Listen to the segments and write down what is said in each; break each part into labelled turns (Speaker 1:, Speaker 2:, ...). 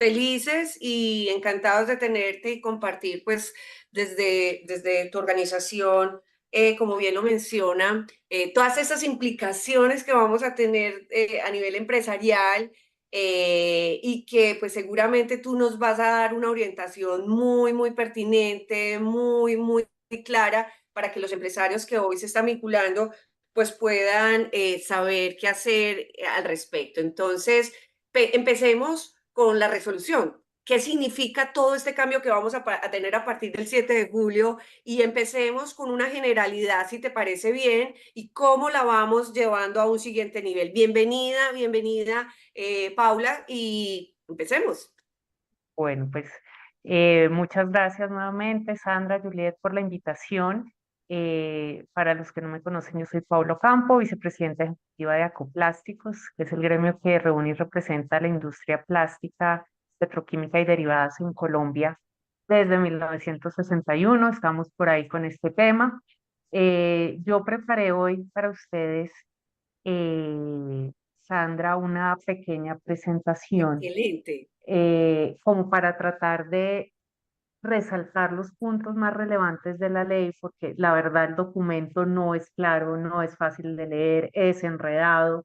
Speaker 1: Felices y encantados de tenerte y compartir, pues, desde tu organización, como bien lo menciona, todas esas implicaciones que vamos a tener, a nivel empresarial, y que, pues, seguramente tú nos vas a dar una orientación muy, muy pertinente, muy, muy clara para que los empresarios que hoy se están vinculando, pues, puedan, saber qué hacer, al respecto. Entonces, empecemos con la resolución. ¿Qué significa todo este cambio que vamos a tener a partir del 7 de julio? Y empecemos con una generalidad, si te parece bien, y cómo la vamos llevando a un siguiente nivel. Bienvenida, bienvenida, Paula, y empecemos.
Speaker 2: Bueno, pues muchas gracias nuevamente, Sandra, Juliet, por la invitación. Para los que no me conocen, yo soy Paulo Campo, vicepresidenta ejecutiva de Acoplásticos, que es el gremio que reúne y representa la industria plástica, petroquímica y derivadas en Colombia desde 1961. Estamos por ahí con este tema. Yo preparé hoy para ustedes, Sandra, una pequeña presentación
Speaker 1: Excelente.
Speaker 2: como para tratar de resaltar los puntos más relevantes de la ley, porque la verdad el documento no es claro, no es fácil de leer, es enredado,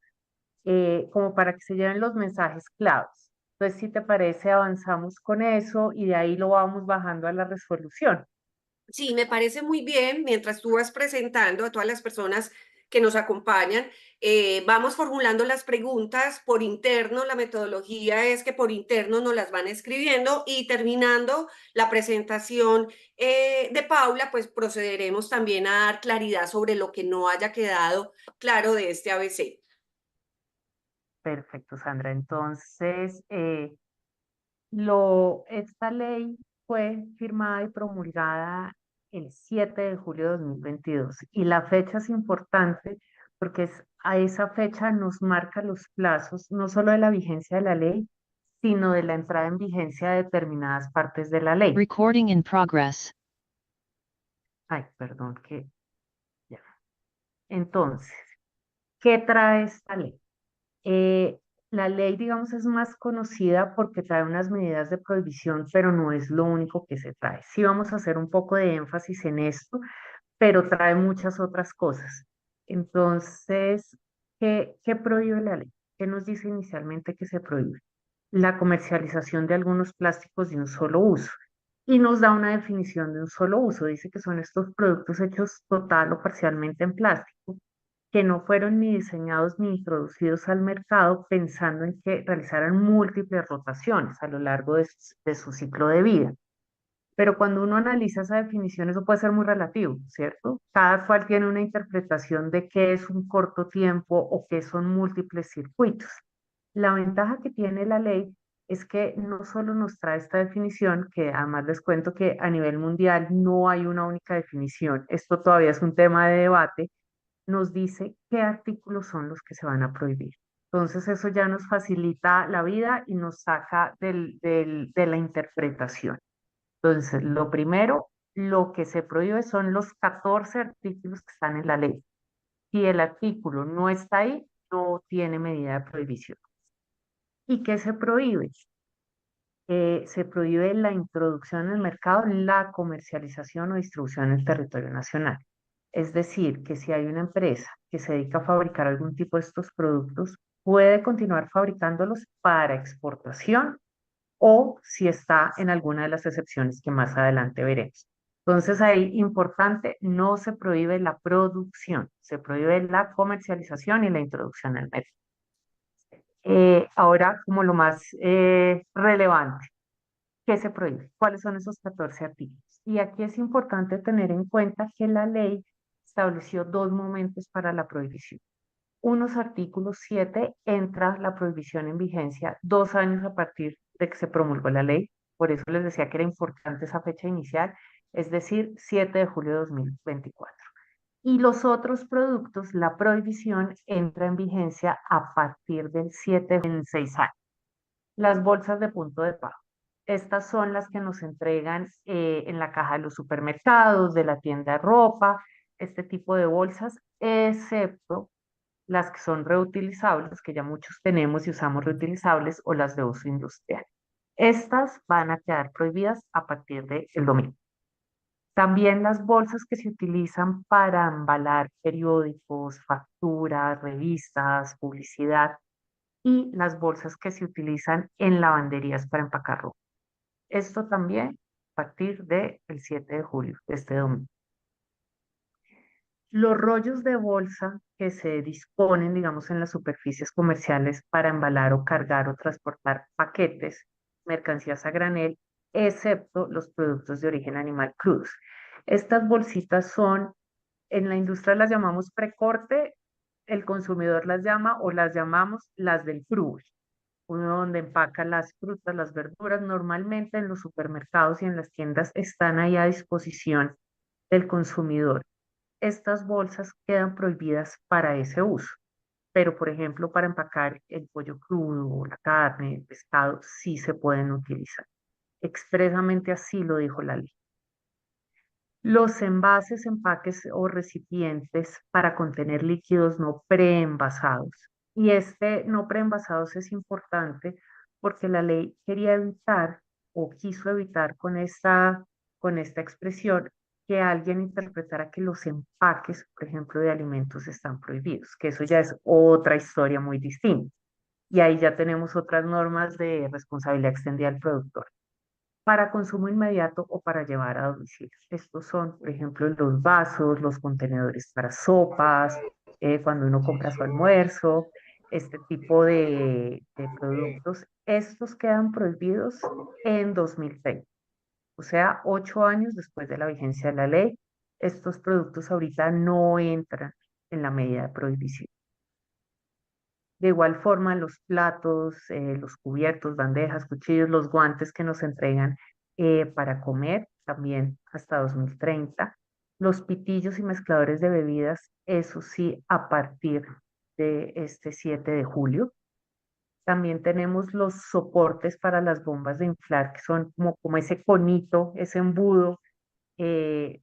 Speaker 2: como para que se lleven los mensajes claves. Entonces, si te parece, avanzamos con eso y de ahí lo vamos bajando a la resolución.
Speaker 1: Sí, me parece muy bien. Mientras tú vas presentando a todas las personas que nos acompañan, vamos formulando las preguntas por interno. La metodología es que por interno nos las van escribiendo y terminando la presentación de Paula, pues procederemos también a dar claridad sobre lo que no haya quedado claro de este ABC.
Speaker 2: Perfecto, Sandra. Entonces, esta ley fue firmada y promulgada el 7 de julio de 2022 y la fecha es importante porque a esa fecha nos marca los plazos no solo de la vigencia de la ley, sino de la entrada en vigencia de determinadas partes de la ley.
Speaker 3: Recording in progress.
Speaker 2: Ay, perdón, que ya. Entonces, ¿qué trae esta ley? Eh, la ley, digamos, es más conocida porque trae unas medidas de prohibición, pero no es lo único que se trae. Sí vamos a hacer un poco de énfasis en esto, pero trae muchas otras cosas. Entonces, ¿qué prohíbe la ley? ¿Qué nos dice inicialmente que se prohíbe? La comercialización de algunos plásticos de un solo uso. Y nos da una definición de un solo uso. Dice que son estos productos hechos total o parcialmente en plástico que no fueron ni diseñados ni introducidos al mercado pensando en que realizaran múltiples rotaciones a lo largo de su ciclo de vida. Pero cuando uno analiza esa definición, eso puede ser muy relativo, ¿cierto? Cada cual tiene una interpretación de qué es un corto tiempo o qué son múltiples circuitos. La ventaja que tiene la ley es que no solo nos trae esta definición, que además les cuento que a nivel mundial no hay una única definición, esto todavía es un tema de debate, nos dice qué artículos son los que se van a prohibir. Entonces eso ya nos facilita la vida y nos saca de la interpretación. Entonces, lo primero, lo que se prohíbe son los 14 artículos que están en la ley. Si el artículo no está ahí, no tiene medida de prohibición. ¿Y qué se prohíbe? Se prohíbe la introducción en el mercado, la comercialización o distribución en el territorio nacional. Es decir, que si hay una empresa que se dedica a fabricar algún tipo de estos productos, puede continuar fabricándolos para exportación o si está en alguna de las excepciones que más adelante veremos. Entonces ahí importante, no se prohíbe la producción, se prohíbe la comercialización y la introducción al mercado. Ahora, como lo más relevante, ¿qué se prohíbe? ¿Cuáles son esos 14 artículos? Y aquí es importante tener en cuenta que la ley estableció dos momentos para la prohibición. Unos artículos 7 entra la prohibición en vigencia 2 años a partir de que se promulgó la ley. Por eso les decía que era importante esa fecha inicial, es decir, 7 de julio de 2024. Y los otros productos, la prohibición entra en vigencia a partir del 7 en 6 años. Las bolsas de punto de pago. Estas son las que nos entregan en la caja de los supermercados, de la tienda de ropa, este tipo de bolsas, excepto las que son reutilizables, que ya muchos tenemos y usamos reutilizables, o las de uso industrial. Estas van a quedar prohibidas a partir del domingo. También las bolsas que se utilizan para embalar periódicos, facturas, revistas, publicidad y las bolsas que se utilizan en lavanderías para empacar ropa. Esto también a partir del 7 de julio, de este domingo. Los rollos de bolsa que se disponen, digamos, en las superficies comerciales para embalar o cargar o transportar paquetes, mercancías a granel, excepto los productos de origen animal crudos. Estas bolsitas son, en la industria las llamamos precorte, el consumidor las llama o las llamamos las del crudo, uno donde empaca las frutas, las verduras. Normalmente en los supermercados y en las tiendas están ahí a disposición del consumidor. Estas bolsas quedan prohibidas para ese uso, pero por ejemplo para empacar el pollo crudo, o la carne, el pescado, sí se pueden utilizar. Expresamente así lo dijo la ley. Los envases, empaques o recipientes para contener líquidos no preenvasados. Y este no preenvasados es importante porque la ley quería evitar o quiso evitar con esta expresión que alguien interpretara que los empaques, por ejemplo, de alimentos están prohibidos, que eso ya es otra historia muy distinta. Y ahí ya tenemos otras normas de responsabilidad extendida al productor para consumo inmediato o para llevar a domicilio. Estos son, por ejemplo, los vasos, los contenedores para sopas, cuando uno compra su almuerzo, este tipo de productos. Estos quedan prohibidos en 2030, o sea, 8 años después de la vigencia de la ley. Estos productos ahorita no entran en la medida de prohibición. De igual forma, los platos, los cubiertos, bandejas, cuchillos, los guantes que nos entregan para comer, también hasta 2030. Los pitillos y mezcladores de bebidas, eso sí, a partir de este 7 de julio. También tenemos los soportes para las bombas de inflar, que son como ese conito, ese embudo,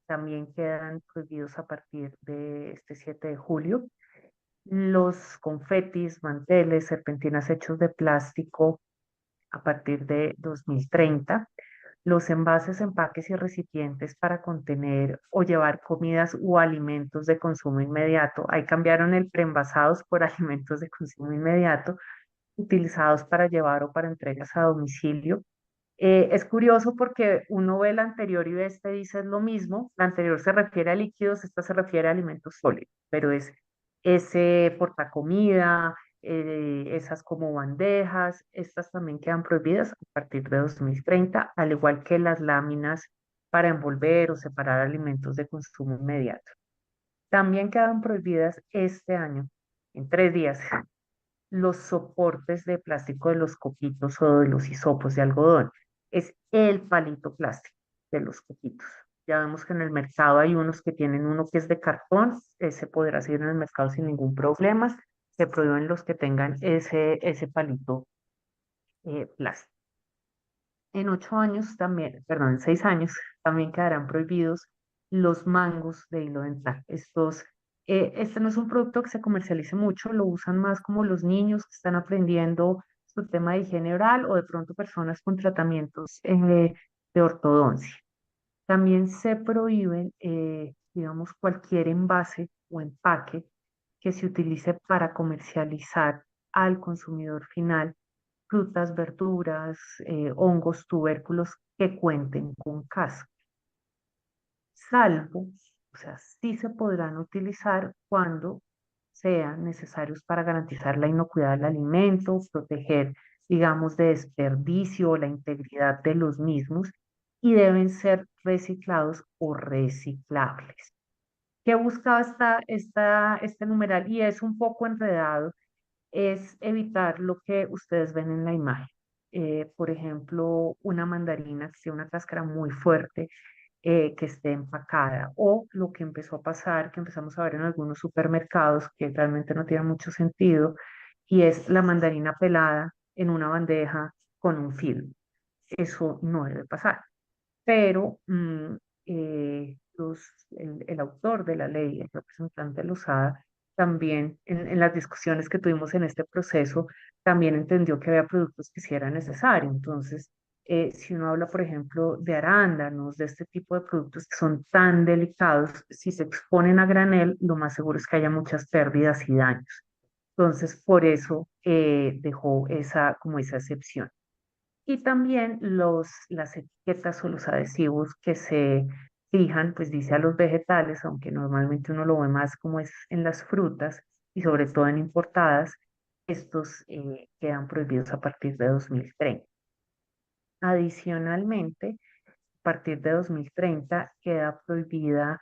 Speaker 2: también quedan prohibidos a partir de este 7 de julio. Los confetis, manteles, serpentinas hechos de plástico a partir de 2030. Los envases, empaques y recipientes para contener o llevar comidas o alimentos de consumo inmediato. Ahí cambiaron el preenvasados por alimentos de consumo inmediato, utilizados para llevar o para entregas a domicilio. Es curioso porque uno ve la anterior y ve este dice es lo mismo. La anterior se refiere a líquidos, esta se refiere a alimentos sólidos, pero es ese portacomida, esas como bandejas, estas también quedan prohibidas a partir de 2030, al igual que las láminas para envolver o separar alimentos de consumo inmediato. También quedan prohibidas este año, en 3 días, los soportes de plástico de los coquitos o de los hisopos de algodón. Es el palito plástico de los coquitos. Ya vemos que en el mercado hay unos que tienen uno que es de cartón, ese podrá seguir en el mercado sin ningún problema. Se prohíben los que tengan ese palito plástico. En 8 años también, perdón, en 6 años también quedarán prohibidos los mangos de hilo dental. Este no es un producto que se comercialice mucho, lo usan más como los niños que están aprendiendo su tema de higiene oral o de pronto personas con tratamientos de ortodoncia. También se prohíben, digamos, cualquier envase o empaque que se utilice para comercializar al consumidor final frutas, verduras, hongos, tubérculos que cuenten con casca, salvo, o sea, sí se podrán utilizar cuando sean necesarios para garantizar la inocuidad del alimento, proteger, digamos, de desperdicio o la integridad de los mismos y deben ser reciclados o reciclables. ¿Qué buscaba este numeral? Y es un poco enredado, es evitar lo que ustedes ven en la imagen. Por ejemplo, una mandarina que tiene una cáscara muy fuerte, que esté empacada, o lo que empezó a pasar, que empezamos a ver en algunos supermercados, que realmente no tiene mucho sentido, y es la mandarina pelada en una bandeja con un film. Eso no debe pasar, pero el autor de la ley, el representante Lozada, también en las discusiones que tuvimos en este proceso, también entendió que había productos que sí era necesario. Entonces, Si uno habla, por ejemplo, de arándanos, de este tipo de productos que son tan delicados, si se exponen a granel, lo más seguro es que haya muchas pérdidas y daños. Entonces, por eso dejó esa, como esa excepción. Y también las etiquetas o los adhesivos que se fijan, pues dice a los vegetales, aunque normalmente uno lo ve más como es en las frutas y sobre todo en importadas, estos quedan prohibidos a partir de 2030. Adicionalmente, a partir de 2030 queda prohibida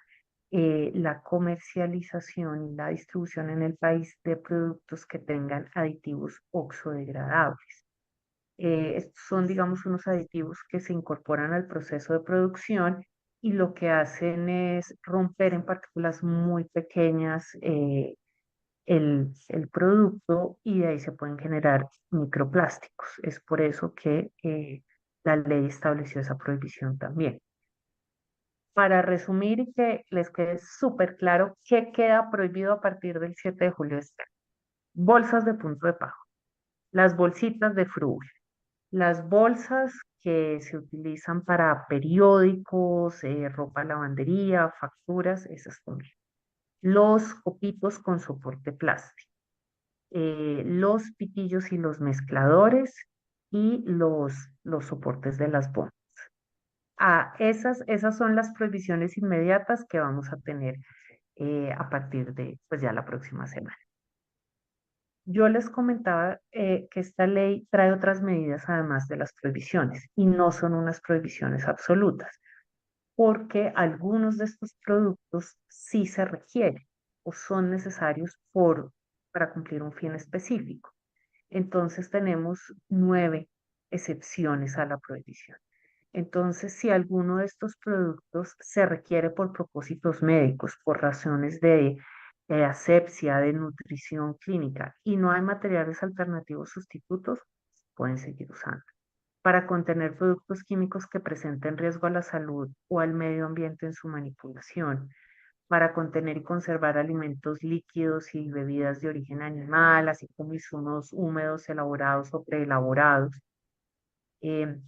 Speaker 2: la comercialización y la distribución en el país de productos que tengan aditivos oxodegradables. Estos son, digamos, unos aditivos que se incorporan al proceso de producción y lo que hacen es romper en partículas muy pequeñas el producto y de ahí se pueden generar microplásticos. Es por eso que la ley estableció esa prohibición también. Para resumir y que les quede súper claro qué queda prohibido a partir del 7 de julio, es bolsas de punto de pago, las bolsitas de frugel, las bolsas que se utilizan para periódicos, ropa, lavandería, facturas, esas también. Los copitos con soporte plástico, los pitillos y los mezcladores y los soportes de las bombas. Esas son las prohibiciones inmediatas que vamos a tener a partir de pues ya la próxima semana. Yo les comentaba que esta ley trae otras medidas además de las prohibiciones y no son unas prohibiciones absolutas, porque algunos de estos productos sí se requieren o son necesarios para cumplir un fin específico. Entonces tenemos 9 excepciones a la prohibición. Entonces, si alguno de estos productos se requiere por propósitos médicos, por razones de asepsia, de nutrición clínica y no hay materiales alternativos sustitutos, pueden seguir usando. Para contener productos químicos que presenten riesgo a la salud o al medio ambiente en su manipulación, para contener y conservar alimentos líquidos y bebidas de origen animal, así como insumos húmedos, elaborados o preelaborados,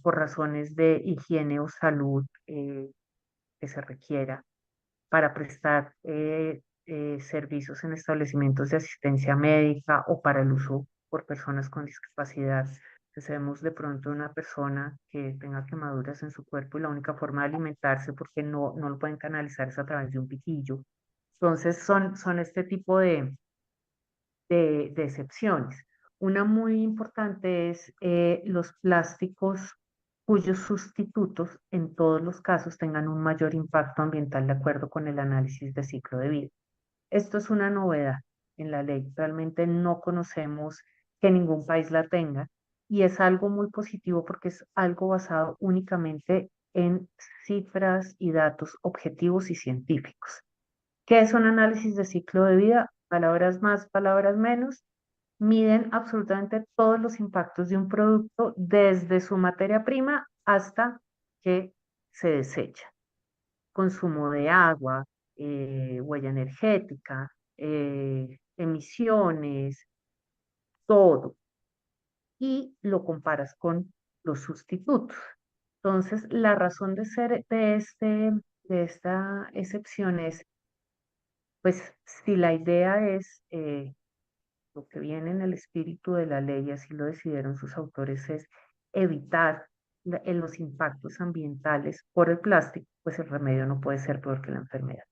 Speaker 2: por razones de higiene o salud que se requiera, para prestar servicios en establecimientos de asistencia médica o para el uso por personas con discapacidad. Entonces, vemos de pronto una persona que tenga quemaduras en su cuerpo y la única forma de alimentarse porque no lo pueden canalizar es a través de un pitillo. Entonces, son este tipo de excepciones. Una muy importante es los plásticos cuyos sustitutos en todos los casos tengan un mayor impacto ambiental de acuerdo con el análisis de ciclo de vida. Esto es una novedad en la ley. Realmente no conocemos que ningún país la tenga y es algo muy positivo porque es algo basado únicamente en cifras y datos objetivos y científicos. ¿Qué es un análisis de ciclo de vida? Palabras más, palabras menos. Miden absolutamente todos los impactos de un producto desde su materia prima hasta que se desecha. Consumo de agua, huella energética, emisiones, todo. Y lo comparas con los sustitutos. Entonces, la razón de ser de esta excepción es, pues, si la idea es lo que viene en el espíritu de la ley, así lo decidieron sus autores, es evitar los impactos ambientales por el plástico, pues el remedio no puede ser peor que la enfermedad.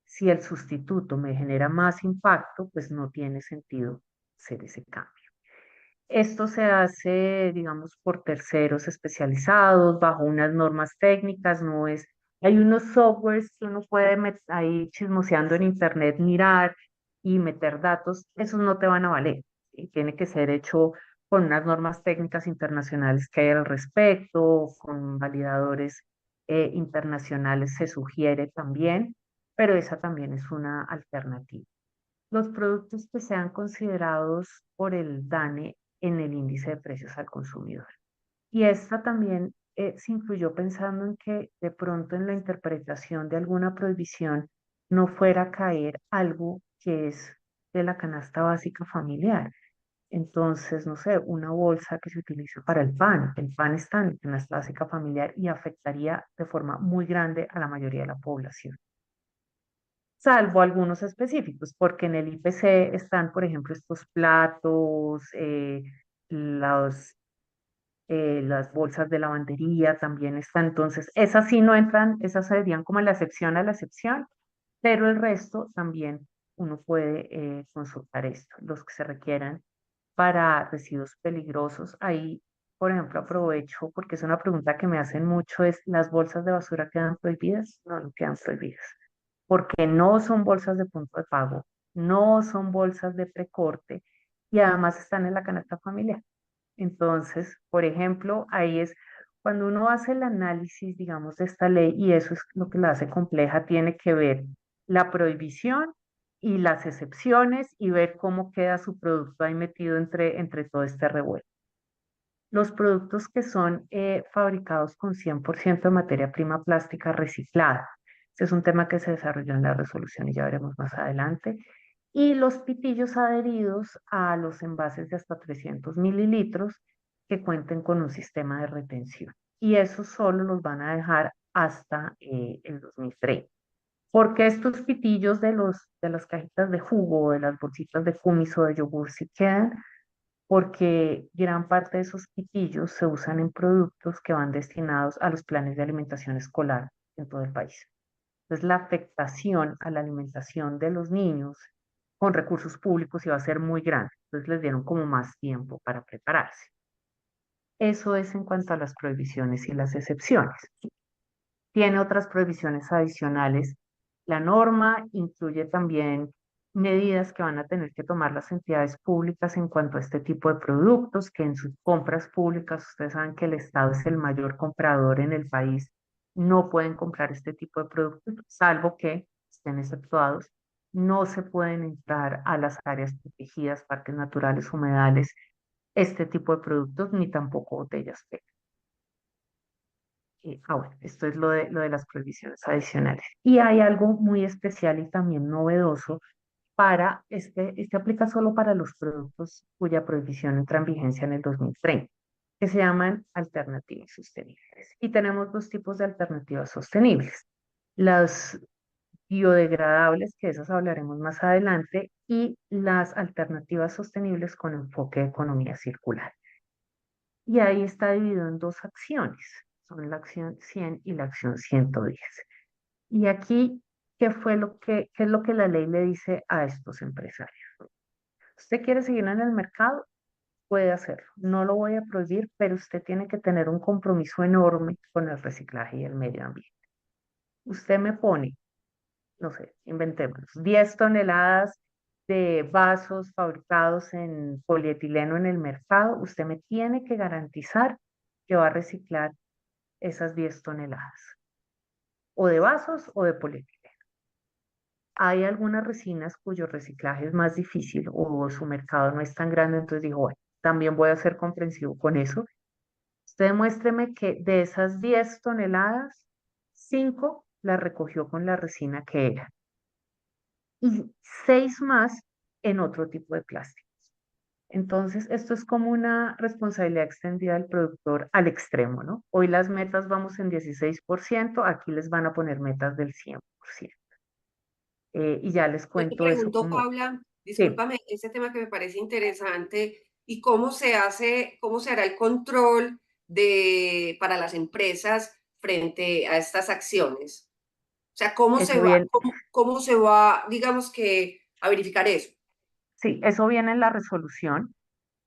Speaker 2: Si el sustituto me genera más impacto, pues no tiene sentido hacer ese cambio. Esto se hace, digamos, por terceros especializados, bajo unas normas técnicas, no es, hay unos softwares que uno puede ahí chismoseando en internet, mirar y meter datos, esos no te van a valer. Y tiene que ser hecho con unas normas técnicas internacionales que hay al respecto, con validadores internacionales se sugiere también, pero esa también es una alternativa. Los productos que sean considerados por el DANE en el índice de precios al consumidor. Y esta también se incluyó pensando en que de pronto en la interpretación de alguna prohibición no fuera a caer algo que es de la canasta básica familiar. Entonces, no sé, una bolsa que se utiliza para el pan está en la canasta básica familiar y afectaría de forma muy grande a la mayoría de la población, salvo algunos específicos, porque en el IPC están, por ejemplo, estos platos, los, las bolsas de lavandería también están. Entonces, esas sí no entran, esas serían como la excepción a la excepción, pero el resto también uno puede consultar esto, los que se requieran para residuos peligrosos. Ahí, por ejemplo, aprovecho, porque es una pregunta que me hacen mucho, es, ¿las bolsas de basura quedan prohibidas? No, no quedan prohibidas, porque no son bolsas de punto de pago, no son bolsas de precorte y además están en la canasta familiar. Entonces, por ejemplo, ahí es cuando uno hace el análisis, digamos, de esta ley, y eso es lo que la hace compleja, tiene que ver la prohibición y las excepciones y ver cómo queda su producto ahí metido entre todo este revuelo. Los productos que son fabricados con 100% de materia prima plástica reciclada. Este es un tema que se desarrolló en la resolución y ya veremos más adelante. Y los pitillos adheridos a los envases de hasta 300 mililitros que cuenten con un sistema de retención. Y eso solo los van a dejar hasta el 2030. Porque estos pitillos de las cajitas de jugo, de las bolsitas de kumis o de yogur sí quedan, porque gran parte de esos pitillos se usan en productos que van destinados a los planes de alimentación escolar en todo el país. Entonces, la afectación a la alimentación de los niños con recursos públicos iba a ser muy grande. Entonces, les dieron como más tiempo para prepararse. Eso es en cuanto a las prohibiciones y las excepciones. Tiene otras prohibiciones adicionales. La norma incluye también medidas que van a tener que tomar las entidades públicas en cuanto a este tipo de productos, que en sus compras públicas, ustedes saben que el Estado es el mayor comprador en el país, no pueden comprar este tipo de productos, salvo que estén exceptuados. No se pueden entrar a las áreas protegidas, parques naturales, humedales, este tipo de productos, ni tampoco botellas PET. Bueno, esto es lo de las prohibiciones adicionales. Y hay algo muy especial y también novedoso para, este aplica solo para los productos cuya prohibición entra en vigencia en el 2030, que se llaman alternativas sostenibles. Y tenemos dos tipos de alternativas sostenibles. Las biodegradables, que de esas hablaremos más adelante, y las alternativas sostenibles con enfoque de economía circular. Y ahí está dividido en dos acciones, son la acción 100 y la acción 110. Y aquí, qué es lo que la ley le dice a estos empresarios? Usted quiere seguir en el mercado, puede hacerlo. No lo voy a prohibir, pero usted tiene que tener un compromiso enorme con el reciclaje y el medio ambiente. Usted me pone, no sé, inventémonos, 10 toneladas de vasos fabricados en polietileno en el mercado, usted me tiene que garantizar que va a reciclar esas 10 toneladas, o de vasos o de polietileno. Hay algunas resinas cuyo reciclaje es más difícil o su mercado no es tan grande, entonces digo, bueno, también voy a ser comprensivo con eso. Usted demuéstreme que de esas 10 toneladas, 5 las recogió con la resina que era y 6 más en otro tipo de plástico. Entonces, esto es como una responsabilidad extendida del productor al extremo, ¿no? Hoy las metas vamos en 16%, aquí les van a poner metas del 100%. Y ya les
Speaker 1: Yo te
Speaker 2: cuento eso
Speaker 1: pregunto,
Speaker 2: como,
Speaker 1: Paula,
Speaker 2: sí,
Speaker 1: discúlpame, ese tema que me parece interesante, ¿y cómo se hace, cómo se hará el control para las empresas frente a estas acciones? O sea,
Speaker 2: eso viene,
Speaker 1: cómo se va, digamos que, a verificar eso?
Speaker 2: sí, eso viene en la resolución.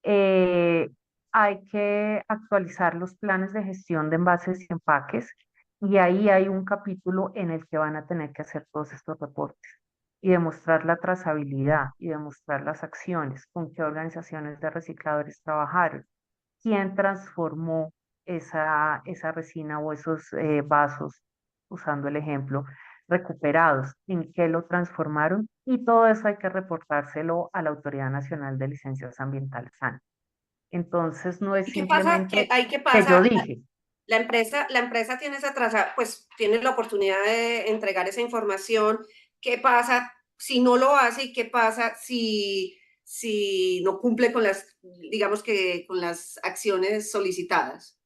Speaker 2: Eh, Hay que actualizar los planes de gestión de envases y empaques y ahí hay un capítulo en el que van a tener que hacer todos estos reportes y demostrar la trazabilidad y demostrar las acciones, con qué organizaciones de recicladores trabajaron, quién transformó esa resina o esos vasos, usando el ejemplo, recuperados, en qué lo transformaron y todo eso hay que reportárselo a la Autoridad Nacional de Licencias Ambientales, ANLA. Entonces no es
Speaker 1: ¿Y qué pasa?
Speaker 2: simplemente
Speaker 1: ¿Qué
Speaker 2: que yo
Speaker 1: pasa?
Speaker 2: dije,
Speaker 1: La empresa tiene esa traza, pues tiene la oportunidad de entregar esa información. ¿Qué pasa si no lo hace y qué pasa si no cumple con las, digamos que con las acciones solicitadas.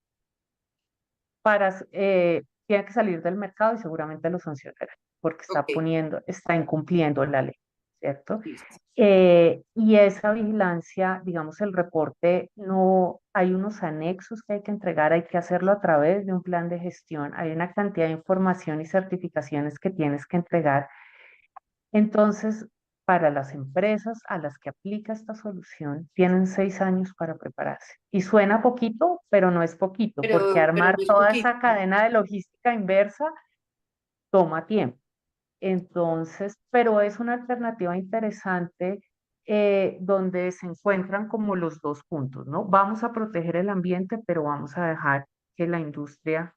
Speaker 2: Tiene que salir del mercado y seguramente lo sancionarán porque
Speaker 1: Ok,
Speaker 2: está incumpliendo la ley, ¿cierto?
Speaker 1: listo.
Speaker 2: Y esa vigilancia, digamos, el reporte, no, hay unos anexos que hay que entregar, hay que hacerlo a través de un plan de gestión, hay una cantidad de información y certificaciones que tienes que entregar. Entonces, para las empresas a las que aplica esta solución, tienen 6 años para prepararse. Y suena poquito, pero no es poquito, porque
Speaker 1: Pero
Speaker 2: armar
Speaker 1: no es
Speaker 2: toda
Speaker 1: poquito.
Speaker 2: esa cadena de logística inversa toma tiempo. Entonces, pero es una alternativa interesante donde se encuentran como los dos puntos, ¿no? Vamos a proteger el ambiente, pero vamos a dejar que la industria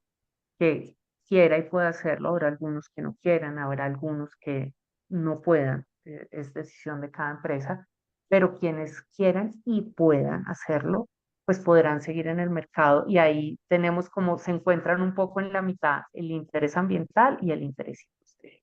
Speaker 2: que quiera y pueda hacerlo, habrá algunos que no quieran, habrá algunos que no puedan, es decisión de cada empresa, pero quienes quieran y puedan hacerlo, pues podrán seguir en el mercado y ahí tenemos como se encuentran un poco en la mitad el interés ambiental y el interés industrial.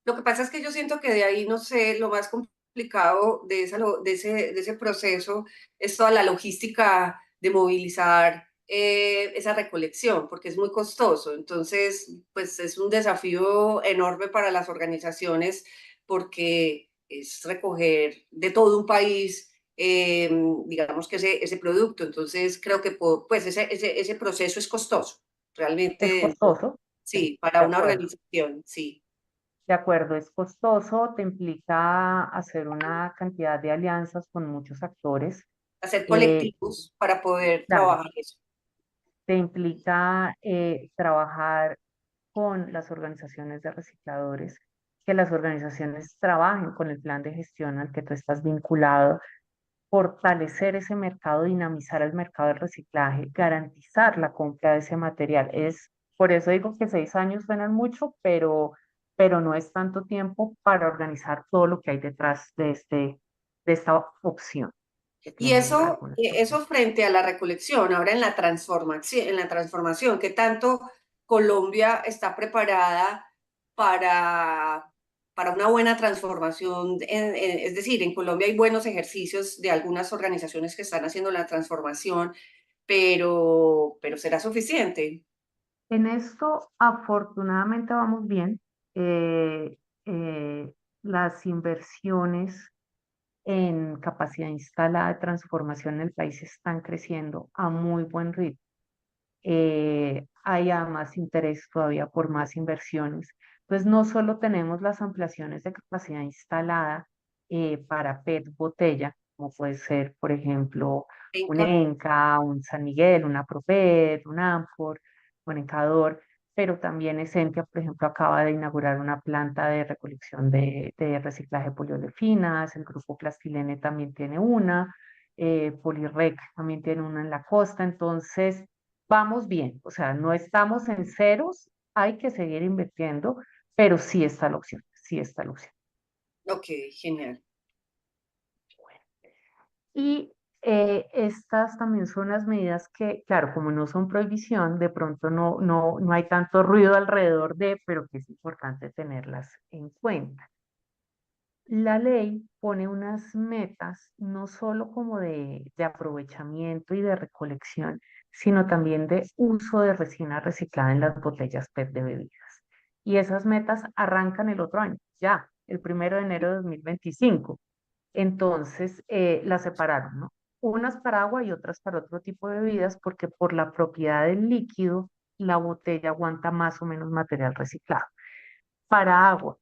Speaker 1: Lo que pasa es que yo siento que de ahí, no sé, lo más complicado de, de ese proceso es toda la logística de movilizar esa recolección, porque es muy costoso. Entonces, pues es un desafío enorme para las organizaciones porque es recoger de todo un país, digamos que ese producto. Entonces, creo que pues ese proceso es costoso,
Speaker 2: Es
Speaker 1: realmente,
Speaker 2: costoso, sí,
Speaker 1: sí, para una organización, sí.
Speaker 2: de acuerdo, es costoso, te implica hacer una cantidad de alianzas con muchos actores.
Speaker 1: Hacer
Speaker 2: eh,
Speaker 1: colectivos para poder
Speaker 2: claro,
Speaker 1: trabajar eso.
Speaker 2: te implica trabajar con las organizaciones de recicladores, que las organizaciones trabajen con el plan de gestión al que tú estás vinculado, fortalecer ese mercado, dinamizar el mercado del reciclaje, garantizar la compra de ese material. Por eso digo que 6 años suenan mucho, pero no es tanto tiempo para organizar todo lo que hay detrás de esta opción que
Speaker 1: Y
Speaker 2: tienen algunas
Speaker 1: eso
Speaker 2: personas.
Speaker 1: frente a la recolección, ahora en la transformación, ¿qué tanto Colombia está preparada para, para una buena transformación? Es decir, en Colombia hay buenos ejercicios de algunas organizaciones que están haciendo la transformación, pero ¿será suficiente?
Speaker 2: En esto, afortunadamente, vamos bien. Eh, eh, las inversiones en capacidad instalada de transformación en el país están creciendo a muy buen ritmo. Hay más interés todavía por más inversiones. Pues no solo tenemos las ampliaciones de capacidad instalada para PET botella, como puede ser, por ejemplo, un
Speaker 1: Venga,
Speaker 2: ENCA, un San Miguel, una ProPET, un Amfor, un Encador, pero también Esentia, por ejemplo, acaba de inaugurar una planta de recolección de reciclaje de poliolefinas, el grupo Plastilene también tiene una, Polirrec también tiene una en la costa, entonces vamos bien, o sea, no estamos en ceros, hay que seguir invirtiendo, pero sí está la opción, sí está la opción.
Speaker 1: ok, genial.
Speaker 2: Y estas también son las medidas que, claro, como no son prohibición, de pronto no hay tanto ruido alrededor de, pero que es importante tenerlas en cuenta. La ley pone unas metas no solo como de aprovechamiento y de recolección, sino también de uso de resina reciclada en las botellas PET de bebidas. Y esas metas arrancan el otro año, ya, el 1 de enero de 2025. Entonces, las separaron, ¿no? Unas para agua y otras para otro tipo de bebidas, porque por la propiedad del líquido, la botella aguanta más o menos material reciclado. Para agua,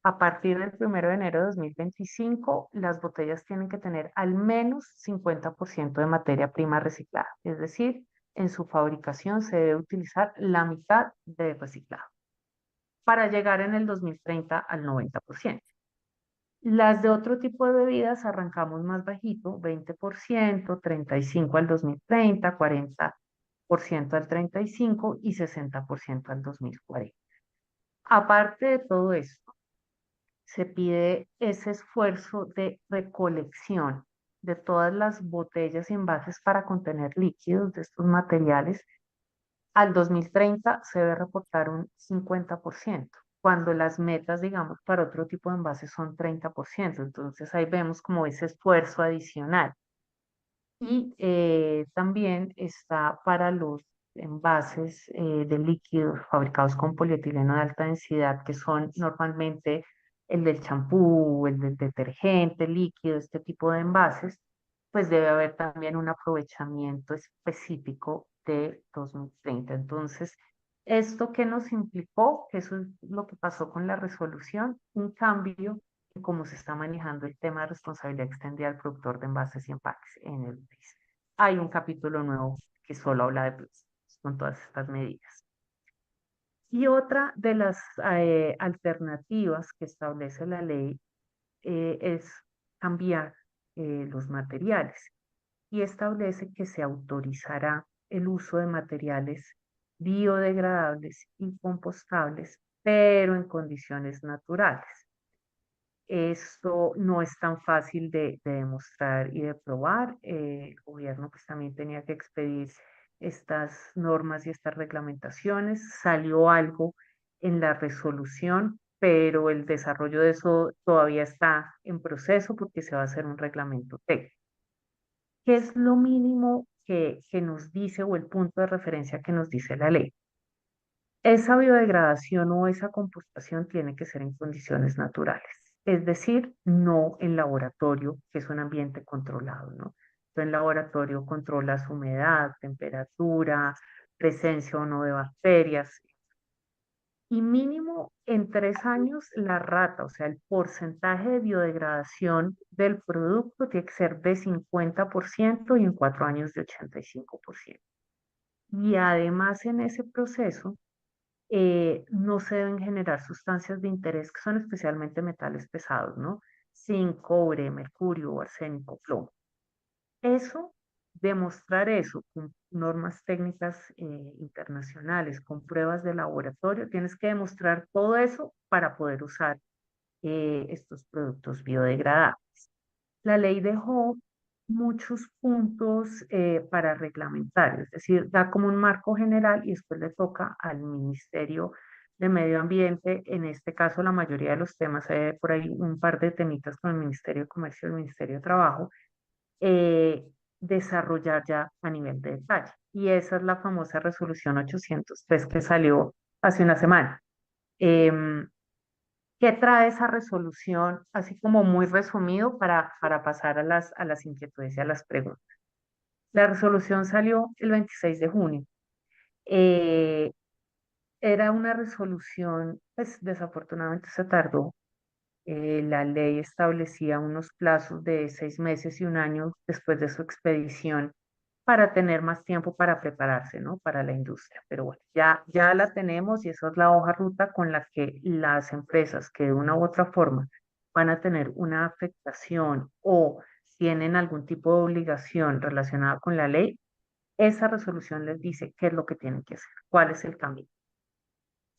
Speaker 2: a partir del 1 de enero de 2025, las botellas tienen que tener al menos 50% de materia prima reciclada. Es decir, en su fabricación se debe utilizar la mitad de reciclado para llegar en el 2030 al 90%. Las de otro tipo de bebidas arrancamos más bajito, 20%, 35% al 2030, 40% al 35% y 60% al 2040. Aparte de todo esto, se pide ese esfuerzo de recolección de todas las botellas y envases para contener líquidos de estos materiales. Al 2030 se debe reportar un 50%. cuando las metas, digamos, para otro tipo de envases son 30%. Entonces ahí vemos como ese esfuerzo adicional. Y también está para los envases de líquidos fabricados con polietileno de alta densidad, que son normalmente el del champú, el del detergente líquido, este tipo de envases, pues debe haber también un aprovechamiento específico de 2030. Entonces, ¿esto qué nos implicó? Que eso es lo que pasó con la resolución, un cambio en cómo se está manejando el tema de responsabilidad extendida al productor de envases y empaques en el país. Hay un capítulo nuevo que solo habla de plásticos con todas estas medidas. Y otra de las alternativas que establece la ley es cambiar los materiales y establece que se autorizará el uso de materiales biodegradables y compostables, pero en condiciones naturales. Esto no es tan fácil de demostrar y de probar. El gobierno pues también tenía que expedir estas normas y estas reglamentaciones. Salió algo en la resolución, pero el desarrollo de eso todavía está en proceso porque se va a hacer un reglamento técnico. ¿Qué es lo mínimo que nos dice o el punto de referencia que nos dice la ley? Esa biodegradación o esa compostación tiene que ser en condiciones naturales, es decir, no en laboratorio, que es un ambiente controlado, ¿no? Tú en laboratorio controlas humedad, temperatura, presencia o no de bacterias. Y mínimo en 3 años la rata, o sea, el porcentaje de biodegradación del producto tiene que ser de 50% y en 4 años de 85%. Y además en ese proceso no se deben generar sustancias de interés que son especialmente metales pesados, ¿no? Zinc, cobre, mercurio, arsénico, plomo. Eso, demostrar eso con normas técnicas internacionales, con pruebas de laboratorio, tienes que demostrar todo eso para poder usar estos productos biodegradables. La ley dejó muchos puntos para reglamentar, es decir, da como un marco general y después le toca al Ministerio de Medio Ambiente, en este caso la mayoría de los temas, por ahí un par de temitas con el Ministerio de Comercio y el Ministerio de Trabajo, eh, desarrollar ya a nivel de detalle. Y esa es la famosa resolución 803 que salió hace una semana. Em, ¿Qué trae esa resolución? Así como muy resumido para pasar a las inquietudes y a las preguntas. La resolución salió el 26 de junio. Eh, Era una resolución, pues desafortunadamente se tardó. La ley establecía unos plazos de 6 meses y un año después de su expedición para tener más tiempo para prepararse, ¿no? Para la industria. Pero bueno, ya la tenemos y esa es la hoja ruta con la que las empresas que de una u otra forma van a tener una afectación o tienen algún tipo de obligación relacionada con la ley, esa resolución les dice qué es lo que tienen que hacer, cuál es el camino.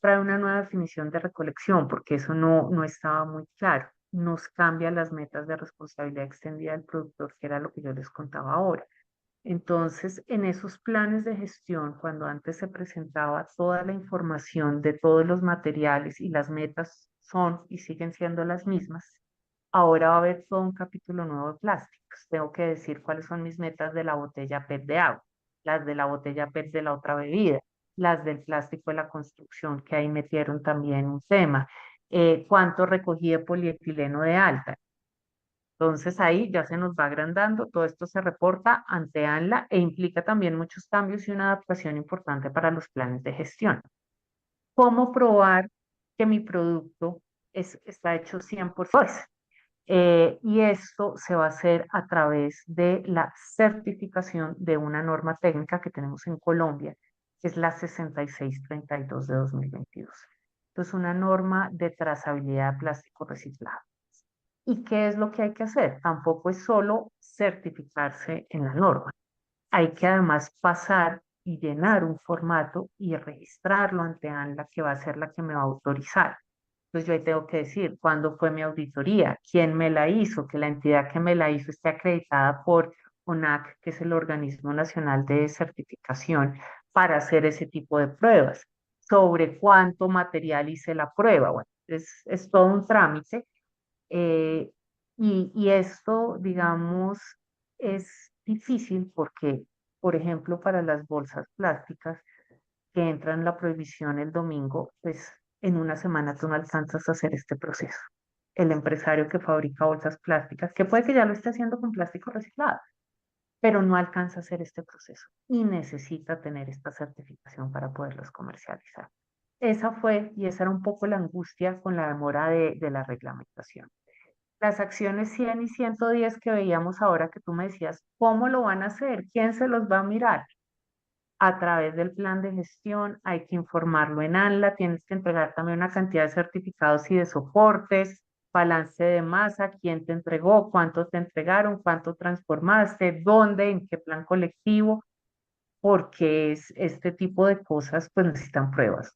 Speaker 2: Trae una nueva definición de recolección, porque eso no estaba muy claro. Nos cambia las metas de responsabilidad extendida del productor, que era lo que yo les contaba ahora. Entonces, en esos planes de gestión, cuando antes se presentaba toda la información de todos los materiales y las metas son y siguen siendo las mismas, ahora va a haber todo un capítulo nuevo de plásticos. Tengo que decir cuáles son mis metas de la botella PET de agua, las de la botella PET de la otra bebida, las del plástico de la construcción, que ahí metieron también un tema, cuánto recogí de polietileno de alta. Entonces ahí ya se nos va agrandando, todo esto se reporta ante ANLA e implica también muchos cambios y una adaptación importante para los planes de gestión. ¿Cómo probar que mi producto está hecho 100%? Y esto se va a hacer a través de la certificación de una norma técnica que tenemos en Colombia, que es la 6632 de 2022. Entonces, una norma de trazabilidad de plástico reciclado. ¿Y qué es lo que hay que hacer? Tampoco es solo certificarse en la norma. Hay que además pasar y llenar un formato y registrarlo ante ANLA, que va a ser la que me va a autorizar. Entonces yo ahí tengo que decir cuándo fue mi auditoría, quién me la hizo, que la entidad que me la hizo esté acreditada por ONAC, que es el Organismo Nacional de Certificación, para hacer ese tipo de pruebas. sobre cuánto material hice la prueba. Bueno, es todo un trámite. eh, y esto, digamos, es difícil porque, por ejemplo, para las bolsas plásticas que entran en la prohibición el domingo, pues en una semana tú no alcanzas a hacer este proceso. El empresario que fabrica bolsas plásticas, que puede que ya lo esté haciendo con plástico reciclado, pero no alcanza a hacer este proceso y necesita tener esta certificación para poderlos comercializar. Esa fue y esa era un poco la angustia con la demora de la reglamentación. Las acciones 100 y 110 que veíamos ahora que tú me decías, ¿cómo lo van a hacer? ¿Quién se los va a mirar? A través del plan de gestión, hay que informarlo en ANLA, tienes que entregar también una cantidad de certificados y de soportes, balance de masa, quién te entregó, cuánto te entregaron, cuánto transformaste, dónde, en qué plan colectivo, porque este tipo de cosas pues necesitan pruebas.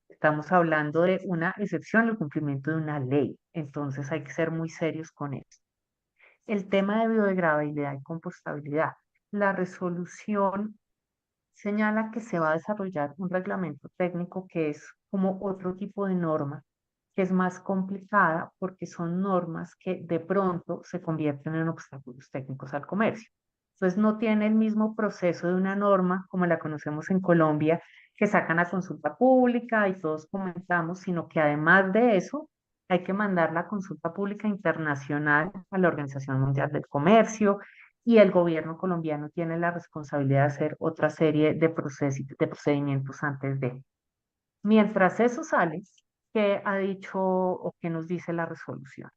Speaker 2: Estamos hablando de una excepción al cumplimiento de una ley, entonces hay que ser muy serios con eso. El tema de biodegradabilidad y compostabilidad. La resolución señala que se va a desarrollar un reglamento técnico que es como otro tipo de norma, que es más complicada porque son normas que de pronto se convierten en obstáculos técnicos al comercio. Entonces no tiene el mismo proceso de una norma como la conocemos en Colombia, que sacan a consulta pública y todos comentamos, sino que además de eso hay que mandar la consulta pública internacional a la Organización Mundial del Comercio, y el gobierno colombiano tiene la responsabilidad de hacer otra serie de procedimientos antes de. Mientras eso sale, ¿qué ha dicho o qué nos dice la resolución?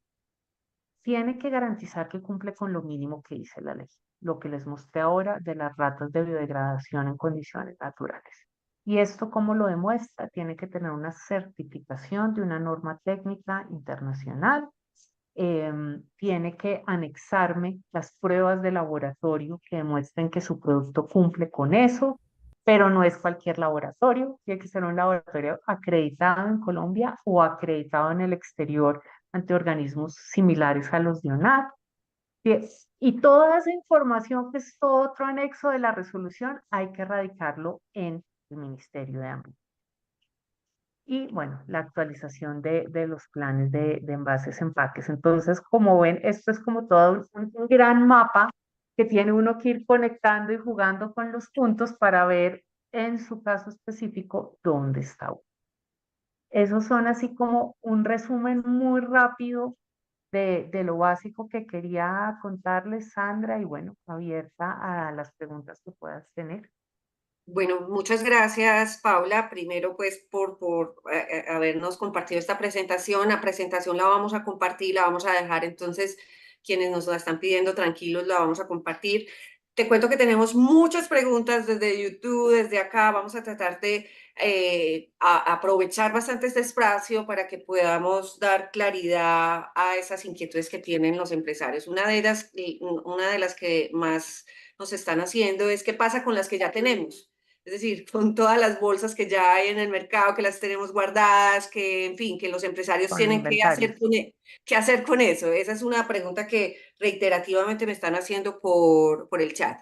Speaker 2: Tiene que garantizar que cumple con lo mínimo que dice la ley, lo que les mostré ahora de las ratas de biodegradación en condiciones naturales. ¿Y esto cómo lo demuestra? Tiene que tener una certificación de una norma técnica internacional, tiene que anexarme las pruebas de laboratorio que demuestren que su producto cumple con eso, pero no es cualquier laboratorio, tiene que ser un laboratorio acreditado en Colombia o acreditado en el exterior ante organismos similares a los de ONAC. Y toda esa información, que es todo otro anexo de la resolución, hay que radicarlo en el Ministerio de Ambiente. Y bueno, la actualización de los planes de envases, empaques. Entonces, como ven, esto es como todo un gran mapa que tiene uno que ir conectando y jugando con los puntos para ver en su caso específico dónde está uno. Esos son así como un resumen muy rápido de lo básico que quería contarles, Sandra, y bueno, abierta a las preguntas que puedas tener.
Speaker 1: Bueno, muchas gracias, Paula. Primero, pues, por habernos compartido esta presentación. La presentación la vamos a compartir, la vamos a dejar entonces, quienes nos la están pidiendo, tranquilos, la vamos a compartir. Te cuento que tenemos muchas preguntas desde YouTube, desde acá. Vamos a tratar de aprovechar bastante este espacio para que podamos dar claridad a esas inquietudes que tienen los empresarios. Una de las que más nos están haciendo es qué pasa con las que ya tenemos. Es decir, con todas las bolsas que ya hay en el mercado, que las tenemos guardadas, que, en fin, que los empresarios
Speaker 2: Con
Speaker 1: tienen que hacer
Speaker 2: inventarios.
Speaker 1: qué hacer con eso. Esa es una pregunta que reiterativamente me están haciendo por el chat.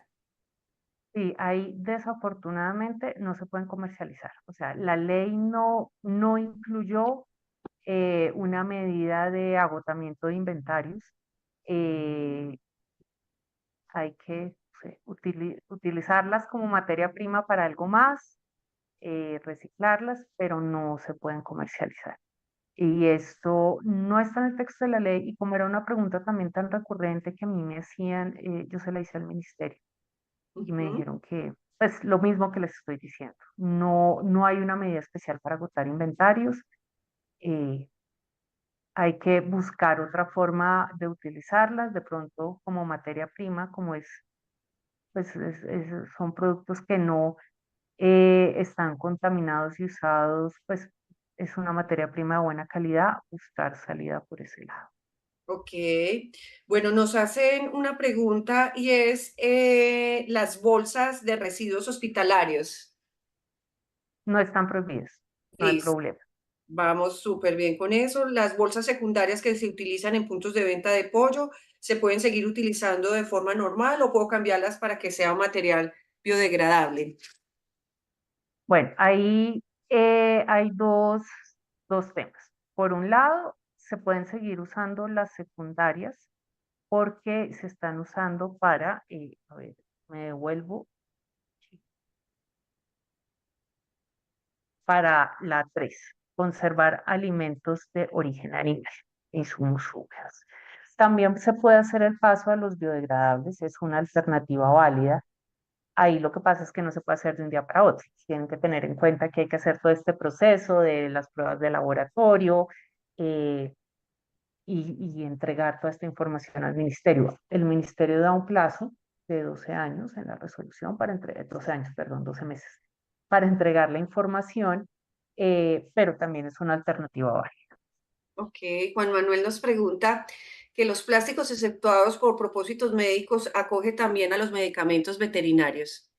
Speaker 2: Sí, ahí desafortunadamente no se pueden comercializar. O sea, la ley no incluyó una medida de agotamiento de inventarios. Eh, Hay que utilizarlas como materia prima para algo más, reciclarlas, pero no se pueden comercializar. Y esto no está en el texto de la ley, y como era una pregunta también tan recurrente que a mí me hacían, yo se la hice al ministerio y me
Speaker 1: Ujú.
Speaker 2: dijeron que, pues lo mismo que les estoy diciendo, no hay una medida especial para agotar inventarios, eh, hay que buscar otra forma de utilizarlas, de pronto como materia prima, como pues son productos que no están contaminados y usados, pues es una materia prima de buena calidad, buscar salida por ese lado.
Speaker 1: Ok. Bueno, nos hacen una pregunta y es las bolsas de residuos hospitalarios.
Speaker 2: No están prohibidas, no hay
Speaker 1: Listo.
Speaker 2: problema.
Speaker 1: Vamos súper bien con eso. Las bolsas secundarias que se utilizan en puntos de venta de pollo, ¿se pueden seguir utilizando de forma normal o puedo cambiarlas para que sea un material biodegradable?
Speaker 2: Bueno, ahí Hay dos temas. Por un lado, se pueden seguir usando las secundarias porque se están usando para, a ver, me devuelvo, para la 3 conservar alimentos de origen animal, insumos húmedos. También se puede hacer el paso a los biodegradables, es una alternativa válida. Ahí lo que pasa es que no se puede hacer de un día para otro. Tienen que tener en cuenta que hay que hacer todo este proceso de las pruebas de laboratorio eh, y entregar toda esta información al ministerio. El ministerio da un plazo de 12 años en la resolución para entregar, 12 años, perdón, 12 meses, para entregar la información, pero también es una alternativa válida.
Speaker 1: Ok, Juan Manuel nos pregunta que los plásticos exceptuados por propósitos médicos acoge también a los medicamentos veterinarios.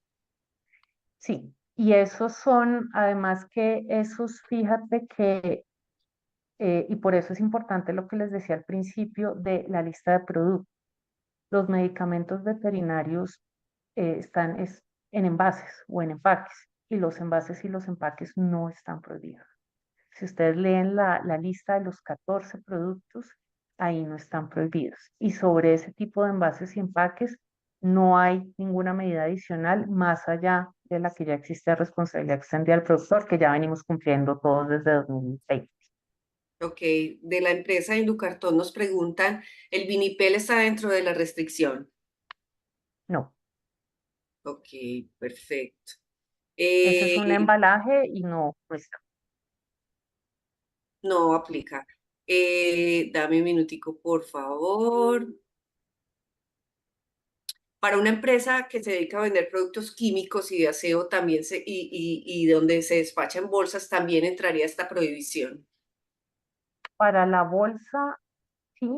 Speaker 2: Sí, y esos son, además que esos, fíjate que, y por eso es importante lo que les decía al principio de la lista de productos. Los medicamentos veterinarios están en envases o en empaques, y los envases y los empaques no están prohibidos. Si ustedes leen la lista de los 14 productos, ahí no están prohibidos. Y sobre ese tipo de envases y empaques no hay ninguna medida adicional más allá de la que ya existe de responsabilidad extendida al productor, que ya venimos cumpliendo todos desde 2020.
Speaker 1: Ok, de la empresa Inducartón nos preguntan, ¿el vinipel está dentro de la restricción?
Speaker 2: No,
Speaker 1: Ok, perfecto.
Speaker 2: ese es un
Speaker 1: Eh,
Speaker 2: embalaje y no, no está.
Speaker 1: no aplica. Dame un minutico, por favor. Para una empresa que se dedica a vender productos químicos y de aseo también y donde se despacha en bolsas, también entraría esta prohibición.
Speaker 2: Para la bolsa, sí,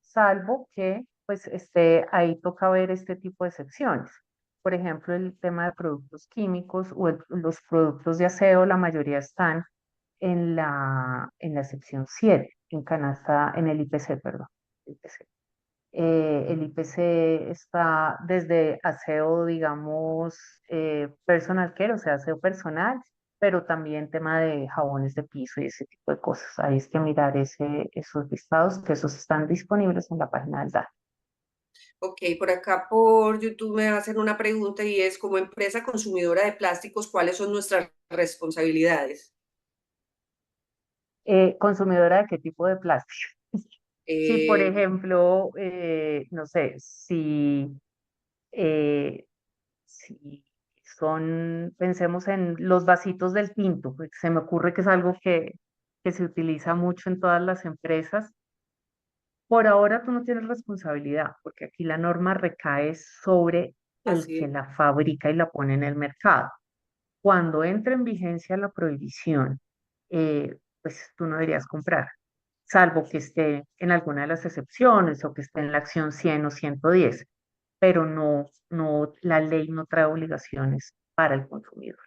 Speaker 2: salvo que pues ahí toca ver este tipo de excepciones. Por ejemplo, el tema de productos químicos o los productos de aseo, la mayoría están en la sección 7 en canasta, en el IPC, perdón. IPC. El IPC está desde aseo, digamos, personal care, o sea, aseo personal, pero también tema de jabones de piso y ese tipo de cosas. Ahí es que mirar esos listados, que esos están disponibles en la página del DAT.
Speaker 1: Ok, por acá por YouTube me hacen una pregunta y es, como empresa consumidora de plásticos, ¿cuáles son nuestras responsabilidades?
Speaker 2: ¿Consumidora de qué tipo de plástico? Si, por
Speaker 1: Eh,
Speaker 2: ejemplo, no sé, eh, si pensemos en los vasitos del tinto, pues se me ocurre que es algo que se utiliza mucho en todas las empresas. Por ahora tú no tienes responsabilidad, porque aquí la norma recae sobre el que
Speaker 1: así,
Speaker 2: la fabrica y la pone en el mercado. Cuando entre en vigencia la prohibición, pues tú no deberías comprar, salvo que esté en alguna de las excepciones o que esté en la acción 100 o 110, pero la ley no trae obligaciones para el consumidor.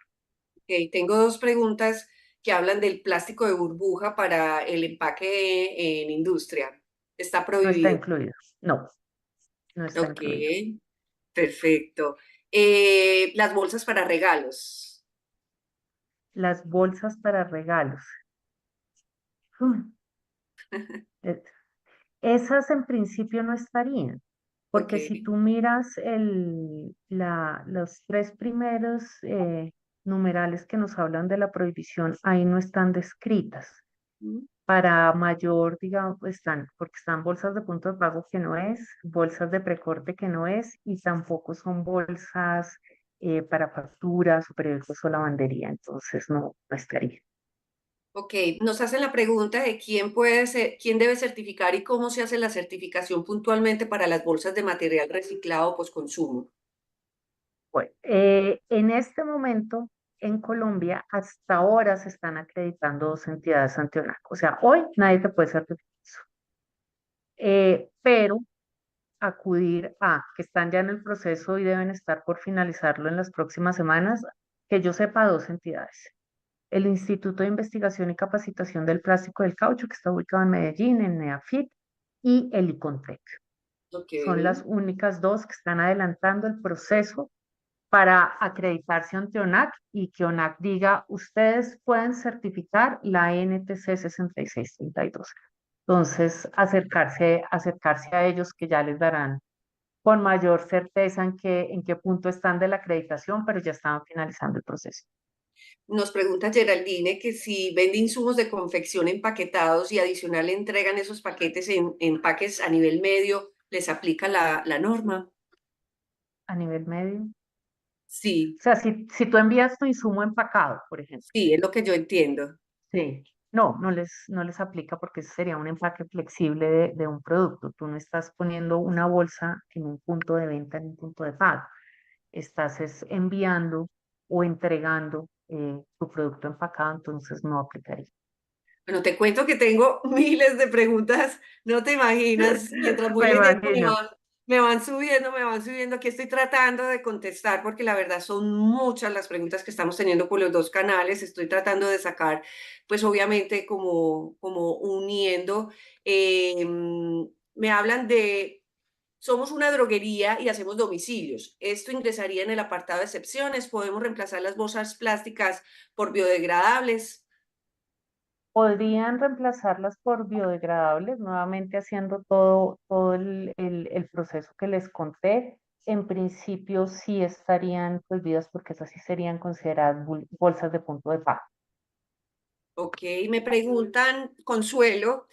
Speaker 1: ok, tengo dos preguntas que hablan del plástico de burbuja para el empaque en industria. ¿Está
Speaker 2: No está
Speaker 1: prohibido?
Speaker 2: incluido, no, no está
Speaker 1: Ok,
Speaker 2: incluido.
Speaker 1: perfecto. Las bolsas para regalos.
Speaker 2: Las bolsas para regalos. Mm, eh, Esas en principio no estarían,
Speaker 1: Ok.
Speaker 2: porque si tú miras los tres primeros numerales que nos hablan de la prohibición, ahí no están descritas.
Speaker 1: Mm,
Speaker 2: Para mayor, digamos, porque están bolsas de punto de pago que no es, bolsas de precorte que no es, y tampoco son bolsas para facturas o periódicos o lavandería, entonces no estaría.
Speaker 1: ok, nos hacen la pregunta de quién debe certificar y cómo se hace la certificación puntualmente para las bolsas de material reciclado postconsumo.
Speaker 2: Bueno, en este momento en Colombia, hasta ahora se están acreditando dos entidades antionar. O sea, hoy nadie te puede certificar eso. Pero acudir a, que están ya en el proceso y deben estar por finalizarlo en las próximas semanas, que yo sepa, dos entidades. El Instituto de Investigación y Capacitación del Plástico y del Caucho, que está ubicado en Medellín, en NEAFIT, y el ICONTEC.
Speaker 1: Ok,
Speaker 2: Son las únicas dos que están adelantando el proceso para acreditarse ante ONAC y que ONAC diga, ustedes pueden certificar la NTC 6632. Entonces, acercarse a ellos que ya les darán con mayor certeza en qué punto están de la acreditación, pero ya estaban finalizando el proceso.
Speaker 1: Nos pregunta Geraldine que si vende insumos de confección empaquetados y adicional le entregan esos paquetes en empaques a nivel medio, ¿les aplica la norma?
Speaker 2: A nivel medio.
Speaker 1: Sí,
Speaker 2: O sea, si tú envías tu insumo empacado, por ejemplo,
Speaker 1: sí, es lo que yo entiendo.
Speaker 2: sí, no les aplica porque ese sería un empaque flexible de un producto. Tú no estás poniendo una bolsa en un punto de venta, en un punto de pago. Estás enviando o entregando tu producto empacado, entonces no aplicaría.
Speaker 1: Bueno, te cuento que tengo miles de preguntas, no te imaginas, mientras voy
Speaker 2: Me
Speaker 1: leyendo
Speaker 2: imagino.
Speaker 1: me van subiendo, aquí estoy tratando de contestar porque la verdad son muchas las preguntas que estamos teniendo por los dos canales, estoy tratando de sacar, pues obviamente como uniendo, me hablan de, somos una droguería y hacemos domicilios, esto ingresaría en el apartado de excepciones, podemos reemplazar las bolsas plásticas por biodegradables.
Speaker 2: Podrían reemplazarlas por biodegradables, nuevamente haciendo todo el proceso que les conté. En principio sí estarían prohibidas porque esas sí serían consideradas bolsas de punto de pago.
Speaker 1: Ok, me preguntan, Consuelo,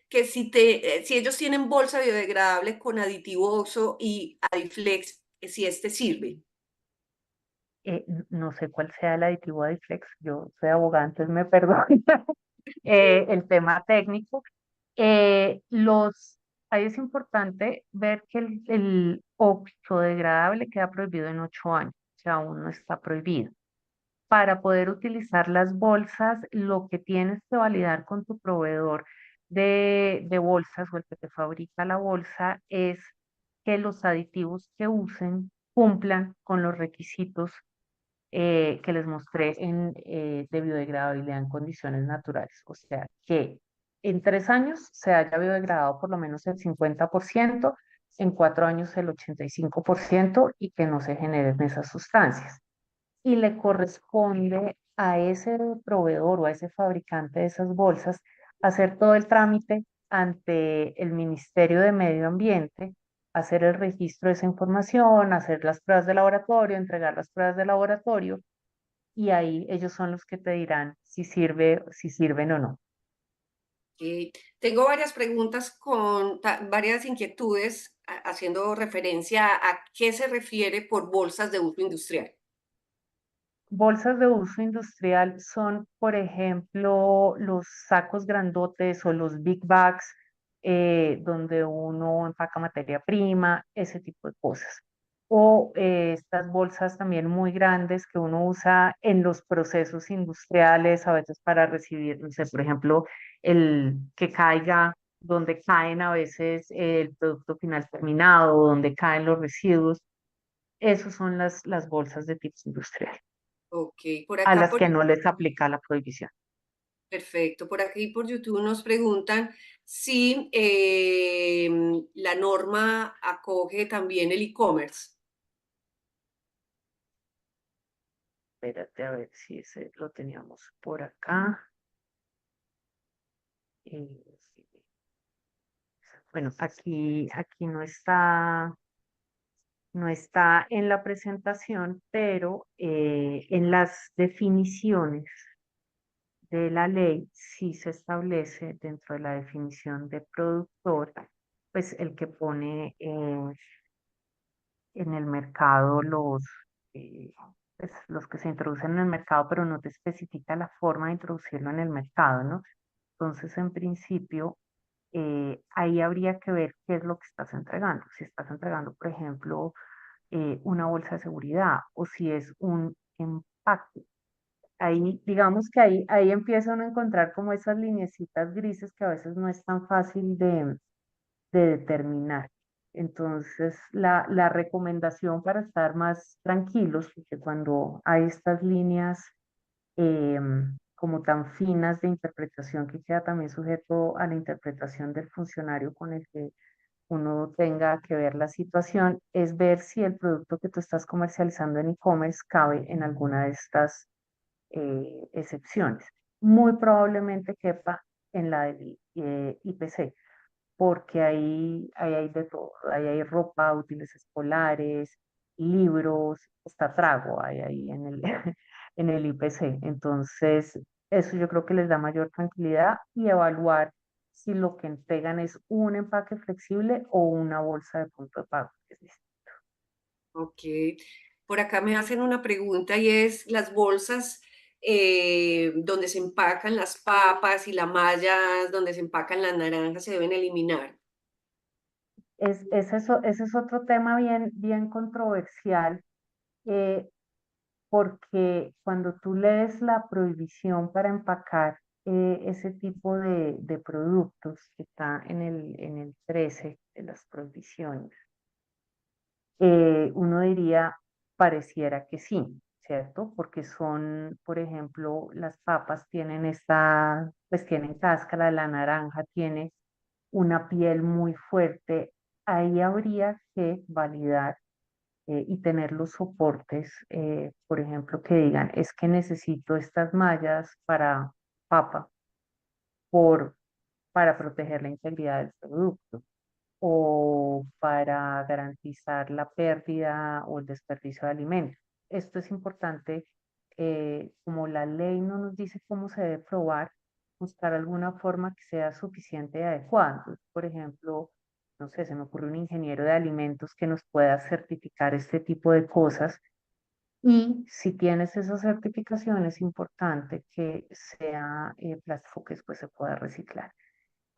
Speaker 1: que si ellos tienen bolsa biodegradable con aditivo OXO y Adiflex, si este sirve.
Speaker 2: No sé cuál sea el aditivo Adiflex, yo soy abogada, entonces me perdono el tema técnico. Ahí es importante ver que el oxodegradable queda prohibido en 8 años, o sea, aún no está prohibido. Para poder utilizar las bolsas, lo que tienes que validar con tu proveedor de bolsas o el que te fabrica la bolsa es que los aditivos que usen cumplan con los requisitos que les mostré de biodegradabilidad en condiciones naturales. O sea, que en 3 años se haya biodegradado por lo menos el 50%, en 4 años el 85% y que no se generen esas sustancias. Y le corresponde a ese proveedor o a ese fabricante de esas bolsas hacer todo el trámite ante el Ministerio de Medio Ambiente, hacer el registro de esa información, hacer las pruebas de laboratorio, entregar las pruebas de laboratorio y ahí ellos son los que te dirán si sirven o no.
Speaker 1: Tengo varias preguntas con varias inquietudes haciendo referencia a qué se refiere por bolsas de uso industrial.
Speaker 2: Bolsas de uso industrial son, por ejemplo, los sacos grandotes o los big bags, donde uno empaca materia prima, ese tipo de cosas. O estas bolsas también muy grandes que uno usa en los procesos industriales, a veces para recibir, no sé, por ejemplo, el que caiga, donde caen a veces el producto final terminado, o donde caen los residuos. Esas son las bolsas de tipo industrial
Speaker 1: Ok, por
Speaker 2: a
Speaker 1: acá
Speaker 2: las que no les aplica la prohibición.
Speaker 1: perfecto. Por aquí por YouTube nos preguntan si la norma acoge también el e-commerce.
Speaker 2: Espérate a ver si ese lo teníamos por acá. Sí. Bueno, aquí no está en la presentación, pero en las definiciones de la ley sí se establece dentro de la definición de productor, pues el que pone en el mercado eh, pues, los que se introducen en el mercado, pero no te especifica la forma de introducirlo en el mercado, ¿no? Entonces, en principio, ahí habría que ver qué es lo que estás entregando. Si estás entregando, por ejemplo, una bolsa de seguridad o si es un empaque. Ahí, digamos que ahí empieza uno a encontrar como esas lineecitas grises que a veces no es tan fácil de determinar. Entonces, la recomendación para estar más tranquilos, porque cuando hay estas líneas como tan finas de interpretación que queda también sujeto a la interpretación del funcionario con el que uno tenga que ver la situación es ver si el producto que tú estás comercializando en e-commerce cabe en alguna de estas excepciones. Muy probablemente quepa en la del IPC, porque ahí hay de todo. Ahí hay ropa, útiles escolares, libros, hasta trago hay ahí en el, en el IPC. Entonces, eso yo creo que les da mayor tranquilidad y evaluar si lo que entregan es un empaque flexible o una bolsa de punto de pago.
Speaker 1: Ok. Por acá me hacen una pregunta y es las bolsas donde se empacan las papas y la malla donde se empacan las naranjas se deben eliminar.
Speaker 2: Ese es otro tema bien controversial, eh, porque cuando tú lees la prohibición para empacar ese tipo de productos que está en el 13 de las prohibiciones, uno diría, pareciera que sí, ¿cierto? Porque son, por ejemplo, las papas tienen pues tienen cáscara, la naranja tiene una piel muy fuerte. Ahí habría que validar y tener los soportes, por ejemplo, que digan, es que necesito estas mallas para papa por, para proteger la integridad del producto o para garantizar la pérdida o el desperdicio de alimentos. Esto es importante, como la ley no nos dice cómo se debe probar, buscar alguna forma que sea suficiente y adecuada. Entonces, por ejemplo, no sé, se me ocurre un ingeniero de alimentos que nos pueda certificar este tipo de cosas. Y si tienes esa certificación, es importante que sea plástico que después se pueda reciclar.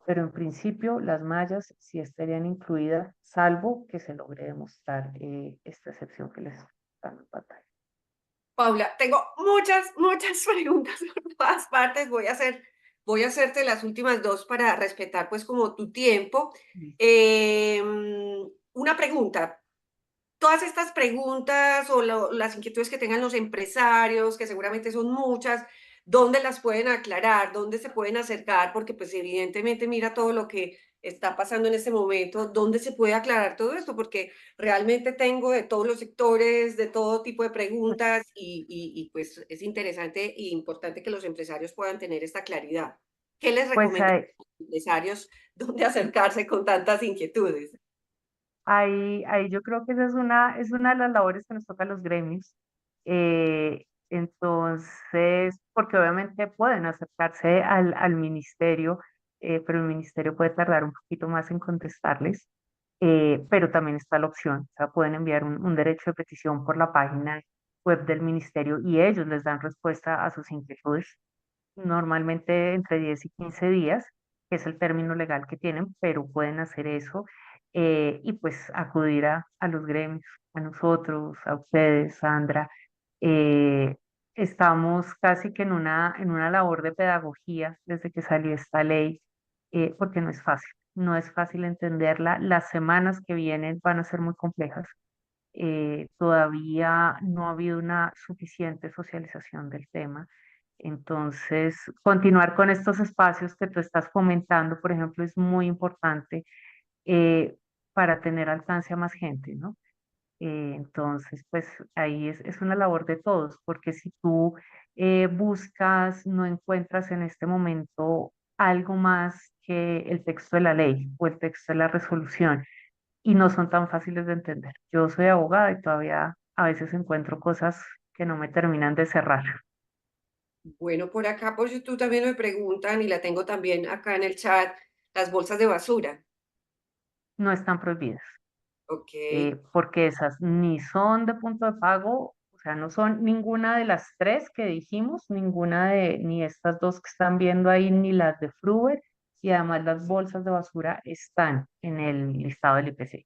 Speaker 2: Pero en principio las mallas sí estarían incluidas, salvo que se logre demostrar esta excepción que les dan en pantalla.
Speaker 1: Paula, tengo muchas preguntas por todas partes. Voy a hacerte las últimas dos para respetar pues como tu tiempo.
Speaker 2: Listo.
Speaker 1: Una pregunta. Todas estas preguntas o las inquietudes que tengan los empresarios, que seguramente son muchas, ¿dónde las pueden aclarar? ¿Dónde se pueden acercar? Porque pues evidentemente mira todo lo que está pasando en este momento, ¿dónde se puede aclarar todo esto? Porque realmente tengo de todos los sectores, de todo tipo de preguntas pues es interesante e importante que los empresarios puedan tener esta claridad. ¿Qué les
Speaker 2: Pues
Speaker 1: recomiendas a los empresarios dónde acercarse con tantas inquietudes?
Speaker 2: ahí yo creo que esa es una de las labores que nos toca a los gremios. Entonces, porque obviamente pueden acercarse al ministerio, pero el ministerio puede tardar un poquito más en contestarles. Pero también está la opción, o sea, pueden enviar un derecho de petición por la página web del ministerio y ellos les dan respuesta a sus inquietudes, normalmente entre 10 y 15 días, que es el término legal que tienen, pero pueden hacer eso y pues acudir a los gremios, a nosotros, a ustedes, Sandra. eh, Estamos casi que en una labor de pedagogía desde que salió esta ley, porque no es fácil, no es fácil entenderla. Las semanas que vienen van a ser muy complejas. Todavía no ha habido una suficiente socialización del tema. Entonces, continuar con estos espacios que tú estás fomentando, por ejemplo, es muy importante eh, para tener alcance a más gente, ¿no? Entonces, pues ahí es una labor de todos, porque si tú buscas, no encuentras en este momento algo más que el texto de la ley o el texto de la resolución y no son tan fáciles de entender. Yo soy abogada y todavía a veces encuentro cosas que no me terminan de cerrar.
Speaker 1: Bueno, por acá por YouTube también me preguntan, y la tengo también acá en el chat, las bolsas de basura.
Speaker 2: No están prohibidas,
Speaker 1: Ok,
Speaker 2: porque esas ni son de punto de pago, o sea, no son ninguna de las tres que dijimos, ninguna de, ni estas dos que están viendo ahí, ni las de Fruver, y además las bolsas de basura están en el listado del IPC.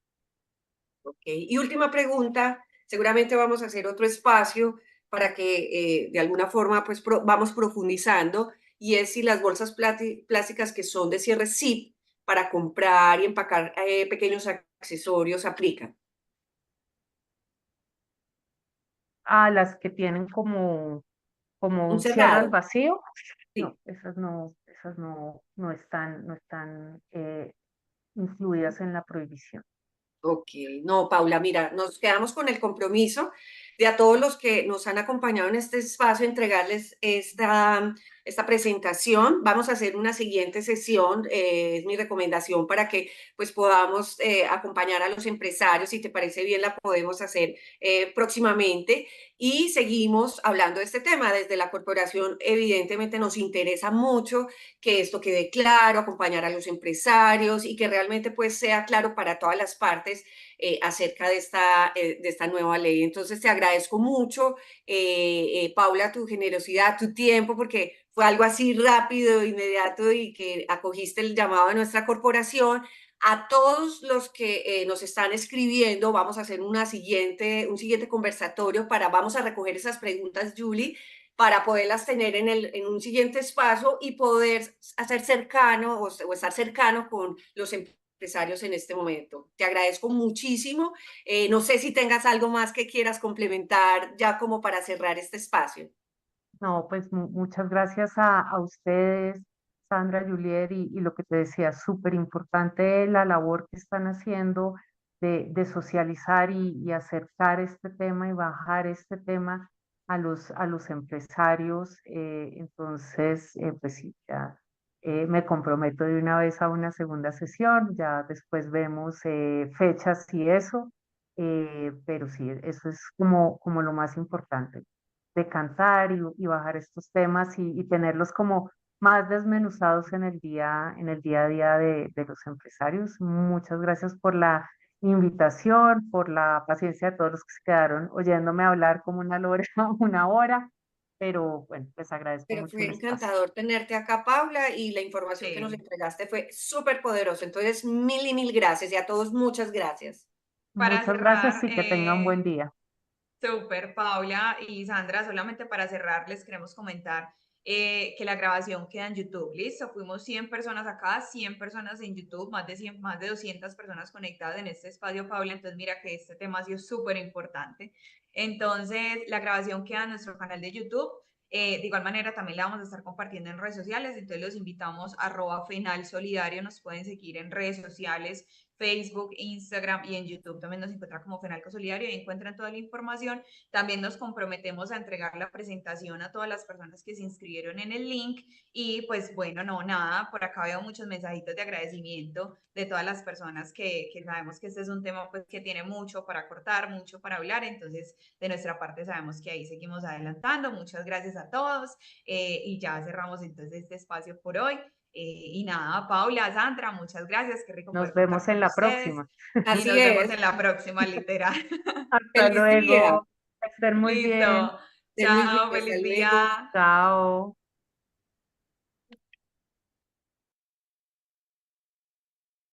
Speaker 1: ok. Y última pregunta, seguramente vamos a hacer otro espacio para que de alguna forma pues vamos profundizando, y es si las bolsas plásticas que son de cierre zip para comprar y empacar pequeños accesorios aplican.
Speaker 2: Ah, las que tienen como
Speaker 1: Un
Speaker 2: un cierre al
Speaker 1: cerrado,
Speaker 2: vacío, no,
Speaker 1: sí.
Speaker 2: esas no están, no están incluidas en la prohibición.
Speaker 1: Ok, no, Paula, mira, nos quedamos con el compromiso de a todos los que nos han acompañado en este espacio, entregarles esta presentación. Vamos a hacer una siguiente sesión, es mi recomendación para que pues podamos acompañar a los empresarios. Si te parece bien, la podemos hacer próximamente y seguimos hablando de este tema. Desde la corporación, evidentemente, nos interesa mucho que esto quede claro, acompañar a los empresarios y que realmente pues sea claro para todas las partes acerca de esta nueva ley. Entonces te agradezco mucho, Paula, tu generosidad, tu tiempo, porque fue algo así rápido, inmediato y que acogiste el llamado de nuestra corporación. A todos los que nos están escribiendo, vamos a hacer un siguiente conversatorio vamos a recoger esas preguntas, Julie, para poderlas tener en un siguiente espacio y poder hacer cercano o estar cercano con los empresarios en este momento. Te agradezco muchísimo. No sé si tengas algo más que quieras complementar ya como para cerrar este espacio.
Speaker 2: No, pues muchas gracias a ustedes, Sandra, Juliet, y lo que te decía, súper importante la labor que están haciendo de socializar y acercar este tema y bajar este tema a los empresarios. Entonces, pues sí, ya me comprometo de una vez a una segunda sesión, ya después vemos fechas y eso, pero sí, eso es como lo más importante de cantar y bajar estos temas y tenerlos como más desmenuzados en el día a día de los empresarios. Muchas gracias por la invitación, por la paciencia de todos los que se quedaron oyéndome hablar como una lora, una hora, pero bueno, les agradezco
Speaker 1: Pero
Speaker 2: mucho
Speaker 1: fue
Speaker 2: el espacio.
Speaker 1: encantador tenerte acá, Paula, y la información que nos
Speaker 3: Sí,
Speaker 1: entregaste fue súper poderosa. Entonces, mil y mil gracias. Y a todos, muchas gracias.
Speaker 3: para
Speaker 2: Muchas gracias
Speaker 3: cerrar,
Speaker 2: y que tengan buen día.
Speaker 3: súper, Paula y Sandra, solamente para cerrar, les queremos comentar que la grabación queda en YouTube, ¿listo? Fuimos 100 personas acá, 100 personas en YouTube, más de 100, más de 200 personas conectadas en este espacio, Paula, entonces mira que este tema ha sido súper importante. Entonces, la grabación queda en nuestro canal de YouTube. De igual manera, también la vamos a estar compartiendo en redes sociales, entonces los invitamos a @Fenal Solidario, nos pueden seguir en redes sociales, Facebook, Instagram y en YouTube también nos encuentran como Fenalco Solidario y encuentran toda la información. También nos comprometemos a entregar la presentación a todas las personas que se inscribieron en el link y pues bueno, no, nada, por acá veo muchos mensajitos de agradecimiento de todas las personas que sabemos que este es un tema pues que tiene mucho para cortar, mucho para hablar, entonces de nuestra parte sabemos que ahí seguimos adelantando. Muchas gracias a todos y ya cerramos entonces este espacio por hoy. Y nada, Paula, Sandra, muchas gracias. Qué rico
Speaker 2: Nos
Speaker 3: poder contar
Speaker 2: vemos en
Speaker 3: con
Speaker 2: la
Speaker 3: ustedes.
Speaker 2: próxima.
Speaker 3: Y
Speaker 1: Así
Speaker 3: nos vemos
Speaker 1: es.
Speaker 3: en la próxima, literal.
Speaker 2: Hasta
Speaker 1: Feliz día.
Speaker 2: luego. Que estén muy bien.
Speaker 3: Listo.
Speaker 1: Estén muy bien.
Speaker 3: Chao,
Speaker 1: Hasta
Speaker 3: feliz
Speaker 1: luego.
Speaker 3: día.
Speaker 2: Chao.